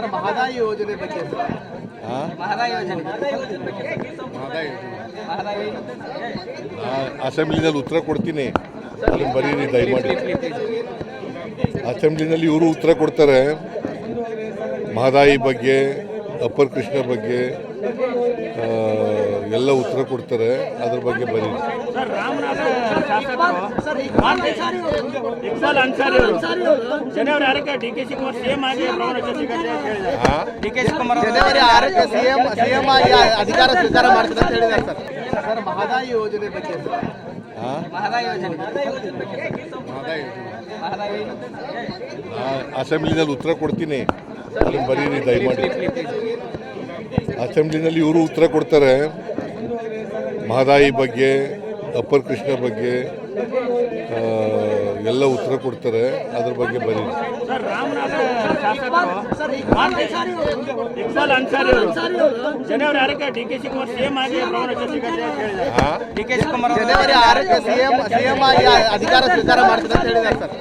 Sir Mahadayi ಯೋಜನೆ ಬಗ್ಗೆ ಮಹದಾಯಿ ಯೋಜನೆ ಅಸೆಂಬ್ಲಿನಲ್ಲಿ ಉತ್ತರ ಕೊಡ್ತೀನಿ, ಅದನ್ನು ಬರೀರಿ ದಯಮಾಡಿ. ಅಸೆಂಬ್ಲಿನಲ್ಲಿ ಇವರು ಉತ್ತರ ಕೊಡ್ತಾರೆ, ಮಹದಾಯಿ ಬಗ್ಗೆ, ಅಪ್ಪರ್ ಕೃಷ್ಣ ಬಗ್ಗೆ ಎಲ್ಲ ಉತ್ತರ ಕೊಡ್ತಾರೆ, ಅದ್ರ ಬಗ್ಗೆ ಬರೀರಿ. ಸರ್, ರಾಮನಾಥ ಶಾಸಕರು ಇಕ್ಬಾಲ್ ಅನ್ಸಾರಿ ಅವರು ಜನವರಿ 6ಕ್ಕೆ ಡಿ.ಕೆ. ಶಿವಕುಮಾರ್ ಸಿಎಂ ಆಗಿ ಪ್ರಮಾಣ ವಚನ ಸ್ವೀಕರಿಸಿದ್ದಾರೆ ಅಂತ ಹೇಳಿದ್ದಾರೆ. ಡಿ.ಕೆ. ಶಿವಕುಮಾರ್ ಜನವರಿ 6ಕ್ಕೆ ಸಿಎಂ ಆಗಿ ಅಧಿಕಾರ ಸ್ವೀಕಾರ ಮಾಡ್ತಾರೆ ಅಂತ ಹೇಳಿದ್ದಾರೆ ಸರ್. ಸರ್ ಮಹದಾಯಿ ಯೋಜನೆ ಬಗ್ಗೆ ಮಹದಾಯಿ ಯೋಜನೆ ಅಸೆಂಬ್ಲಿನಲ್ಲಿ ಉತ್ತರ ಕೊಡ್ತೀನಿ, ಅದನ್ನು ಬರೀರಿ ದಯಮಾಡಿ. ಅಸೆಂಬ್ಲಿನಲ್ಲಿ ಇವರು ಉತ್ತರ ಕೊಡ್ತಾರೆ, ಮಹದಾಯಿ ಬಗ್ಗೆ, ಅಪ್ಪರ್ ಕೃಷ್ಣ ಬಗ್ಗೆ ಎಲ್ಲ ಉತ್ತರ ಕೊಡ್ತಾರೆ, ಅದ್ರ ಬಗ್ಗೆ ಬರೀರಿ. ಸರ್, ರಾಮನಾಥ ಶಾಸಕರು ಇಕ್ಬಾಲ್ ಅನ್ಸಾರಿ ಅವರು ಜನವರಿ 6ಕ್ಕೆ ಡಿ.ಕೆ. ಶಿವಕುಮಾರ್ ಸಿಎಂ ಆಗಿ ಪ್ರಮಾಣ ವಚನ ಸ್ವೀಕರಿಸಿದ್ದಾರೆ ಅಂತ ಹೇಳಿದ್ದಾರೆ. ಡಿ.ಕೆ. ಶಿವಕುಮಾರ್ ಜನವರಿ 6ಕ್ಕೆ ಸಿಎಂ ಆಗಿ ಅಧಿಕಾರ ಸ್ವೀಕಾರ ಮಾಡ್ತಾರೆ ಅಂತ ಹೇಳಿದ್ದಾರೆ ಸರ್.